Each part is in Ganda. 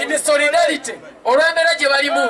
in solidarity olw'embeera gye balimu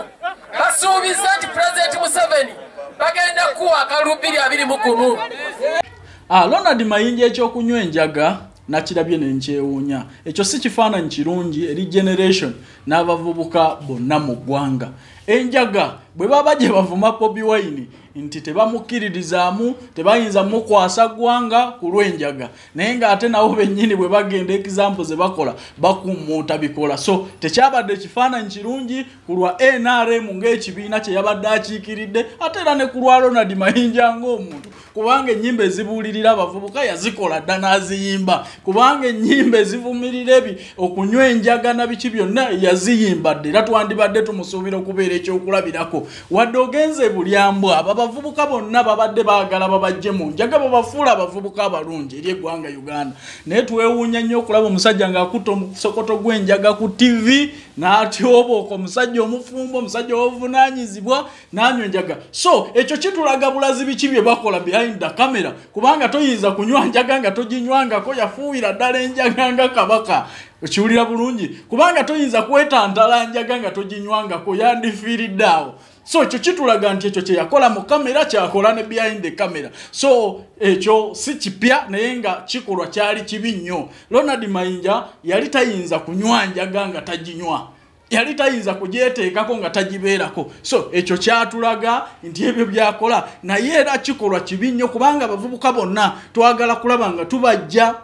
basuubiza nti President Museveni bagenda kuwa akalubiri 21. Ronald Mayinja ekyokunywa enjaga nakirabye nenkyewuunya. Ekyo si kifaananyi kirungi eri generation n'abavubuka bonna mu ggwanga. Enjaga bwe baba gye bavuma Bobi Wine nti tebamukkiririzaamu, tebayinza mukwasa ggwanga ku lw'enjaga. Naye ng'ate nabo bennyini bwe bagenda example ze bakola bakummuuta bikola. So tekyabadde kifaananyi kirungi ku lwa NRM ng'ekibiina kye yabadde akiikiridde, ate era ne ku lwa Ronald Mayinja ng'omuntu. Kubanga ennyimba ezibuulirira abavubuka yazikola dda n'aziyimba. Kubanga ennyimba ezivumirira okunywa enjaga na biki byonna yaziyimba dda, era twandibadde tumusuubira okubeera ekyokulabirako. Wadde ogenze bulyambwa abavubuka bonna babadde baagala babajje mu njaga babafuula abavubuka abalungi eri eggwanga Uganda. Naye twewuunya nnyo okulaba omusajja ng'akutta omusokoto gw'enjaga ku TV n'atyobooko, omusajja omufumbo, omusajja obuvunaanyizibwa n'anywa enjaga. So ekyo kitulaga bulazi biki bye bakola behind the camera, kubanga toyinza kunywa njaga nga toginywangako. Yafuuyira ddala enjaga nga kabaka. Okiwulira bulungi, kubanga toyinza kwetantala njaga nga toginywangako, yandifiiridde awo. So ekyo kitulaga nti ekyo kye yakola mu kamera kyakola ne behind the camera. So ekyo si kipya naye nga kikolwa kyali kibi nnyo. Ronald Mayinja yali tayinza kunywa njaga nga taginywa, yali tayinza kugyeteekako nga tagibeerako. So ekyo kyatulaga nti ebyo byakola naye era kikolwa kibi nnyo, kubanga abavubuka bonna twagala kulaba nga tubajja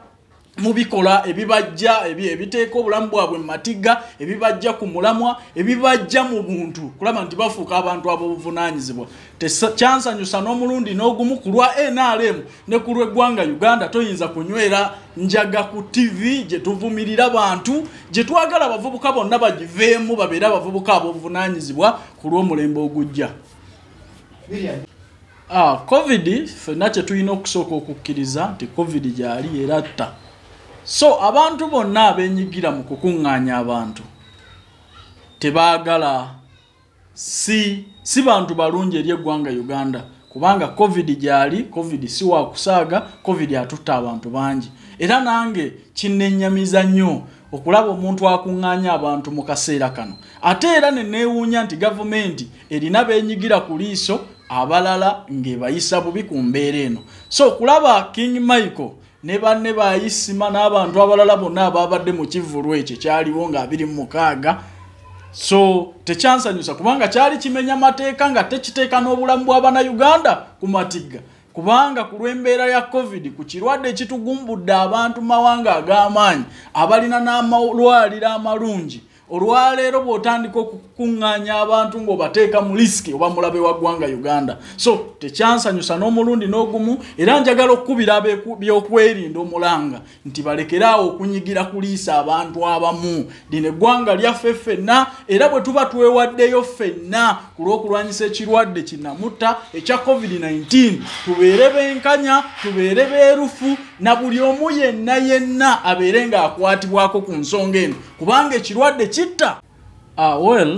mubikola ebibajja ebiteeka obulamu bwabwe mu matiga, ebibajja ku mulamwa, ebibajja mu buntu, kulaba nti bafuuka abantu ab'obuvunaanyizibwa. Kyansanyusa n'omulundi n'ogumu ku lwa NRM ne ku lw'eggwanga Uganda toyinza kunywera njaga ku TV gye tuvumirira bantu, gye twagala abavubuka bonna bagiveemu babeere abavubuka ab'obuvunaanyizibwa ku lw'omulembe ogujja. COVID ffenna kye tulina okusooka okukkiriza nti COVID gyali eratta. So abantu bonna abenyigira mu kukuŋŋaanya abantu tebaagala si bantu balungi eri eggwanga Uganda, kubanga COVID gyali, COVID si wa kusaaga, COVID atutta abantu bangi. Era nange kinnenyamiza nnyo okulaba omuntu akuŋŋaanya abantu mu kaseera kano. Ate era ne neewuunya nti gavumenti erina beenyigira ku liiso abalala ng'ebayisa bubi ku mbeera eno. So kulaba King Michael ne banne bayisima n'abantu abalala bonna ababadde mu kivvulu ekyo kyaliwo nga 26. So tekyansanyusa kubanga kyali kimenya mateeka nga tekiteeka n'obulamu bw'Abannayuganda ku matigga, kubanga ku lw'embeera ya COVID ku kirwadde ekitugumbudde abantu mawanga ag'amaanyi abalina n'amalwaliro amalungi. Olwaleero bw'otandika okukuŋŋaanya abantu ng'obateeka mu lisiki oba mulabe wa ggwanga Uganda. So tekyansanyusa n'omulundi n'ogumu, era njagala okukubira ab'ebyokwerinda omulanga nti balekeraawo okunyigira ku liisa abantu abamu. Lino eggwanga lyaffe ffenna, era bwe tuba twewaddeyo ffenna ku lw'okulwanyisa ekirwadde kinamutta ekya COVID-19 tubeere benkanya, tubeere beerufu, na buli omu yenna abeere ng'akwatibwako ku nsonga eno, kubanga ekirwadde kitta.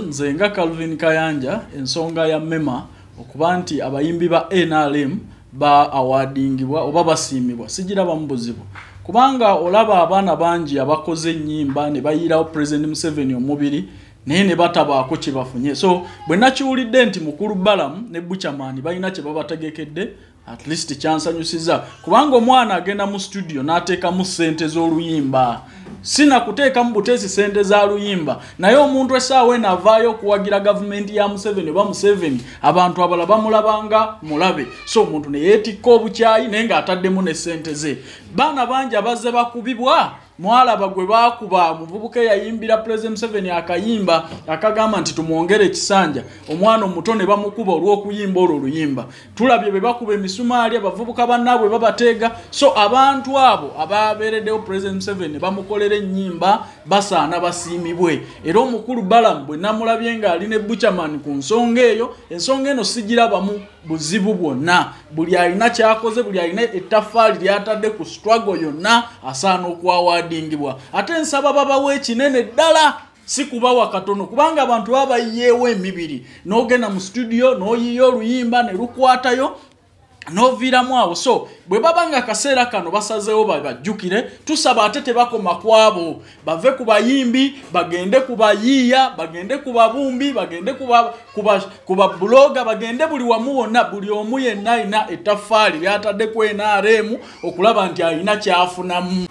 Nze nga Calvin Kayanja, ensonga ya MEMA okuba nti abayimbi ba NRM ba awadingibwa oba basiimibwa sigirabamu buzibu, kubanga olaba abaana bangi abakoze ennyimba ne bayiirawo President Museveni omubiri naye ne batabaako kye bafunye. So bwe nakiwulidde nti Mukulu Balamu ne Buchaman balina kye babategekedde, at least kyansanyusiza, kubanga omwana agenda mu studio n'ateekamu ssente z'oluyimba. Sina kuteekamu buteesi ssente za luyimba, naye omuntu essaawa eno avaayo okuwagira gavumenti ya Museveni oba Museveni abantu abalala bamulabanga mulabe. So omuntu ne yeetikka obukyayi naye ng'ataddemu ne ssente ze. Baana bangi abazze bakubibwa, mwalaba gwe baakuba muvubuka yayimbira President Museveni akayimba akagamba nti tumwongere ekisanja, omwana omuto ne bamukuba olw'okuyimba olwo oluyimba. Tulabye be bakuba emisumaali abavubuka bannaabwe babateega. So abantu abo ababeereddewo President Museveni bamukolera ennyimba basaana basiimibwe. Era Omukulu Balamu bwe namulabye ng'ali ne Buchaman ku nsonga eyo, ensonga eno sigirabamu buzibu bwonna. Buli alina kyakoze, buli alina ettaffaali lyatadde ku struggle yonna asaana okwawadingibwa. Ate nsaba babawe ekinene ddala si kubawa katono kubanga abantu babayeewo emibiri n'ogenda mu studio n'oyiyo oluyimba ne lukwatayo noviramu awo. So bwe babanga akaseera kano basazeewo bajjukire, tusaba ate tebakoma kwabo, bave ku bayimbi bagende ku bayiiya, bagende ku babumbi, bagende ku babuloga, bagende buli wamu wonna, buli omu yenna alina ettaffaali lyatadde ku NRM okulaba nti alina kyafunamu.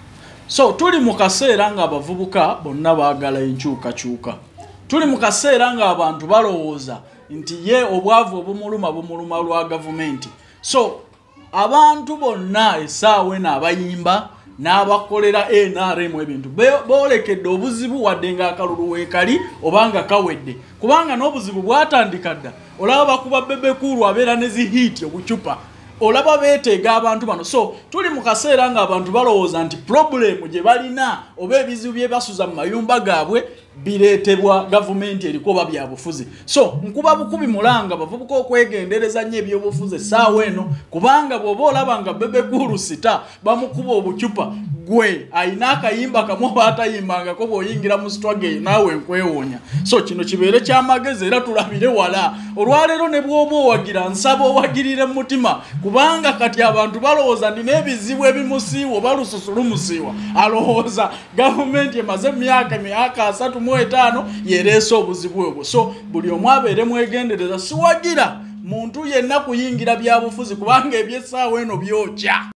So tuli mu kaseera ng'abavubuka bonna baagala enkyukakyuka, tuli mu kaseera ng'abantu balowooza nti ye obwavu obumuluma lwa gavumenti. So abantu bonna essaawa eno abayimba n'abakolera NRM ebintu boolekedde obuzibu wadde ng'akalulu weekali obanga kawedde, kubanga n'obuzibu bwatandika dda. Olaba bakuba bebekulu abeera ne zihiiti obucupa, olaba beeteega abantu bano. So tuli mu kaseera ng'abantu balowooza nti problemu gye balina oba ebizibu bye basuza mu mayumba gaabwe bireetebwa gavumenti eriko oba byabufuzi. So nkuba bukubi mulanga bavubuka okwegendereza nnyo ebyobufuzi essaawa eno, kubanga bw'oba olaba nga bebekulu sita bamukuba obucupa, gwe ayina akayimba kamu oba atayimbangako bw'oyingira mu struggle naawe nkwewonya. So kino kibeere ky'amagezi era tulabire wala. Olwaleero ne bw'oba owagira, nsaba owagirire mu mutima, kubanga kati abantu balowooza ndi n'ebizibu ebimusiiwa oba lususu lumusiiwa, alowooza gavumenti emaze myaka 35 yereese obuzibu obwo. So buli omu abeere mwegendereza, siwagira muntu yenna kuyingira byabufuzi kubanga ebyessaawa eno byokya.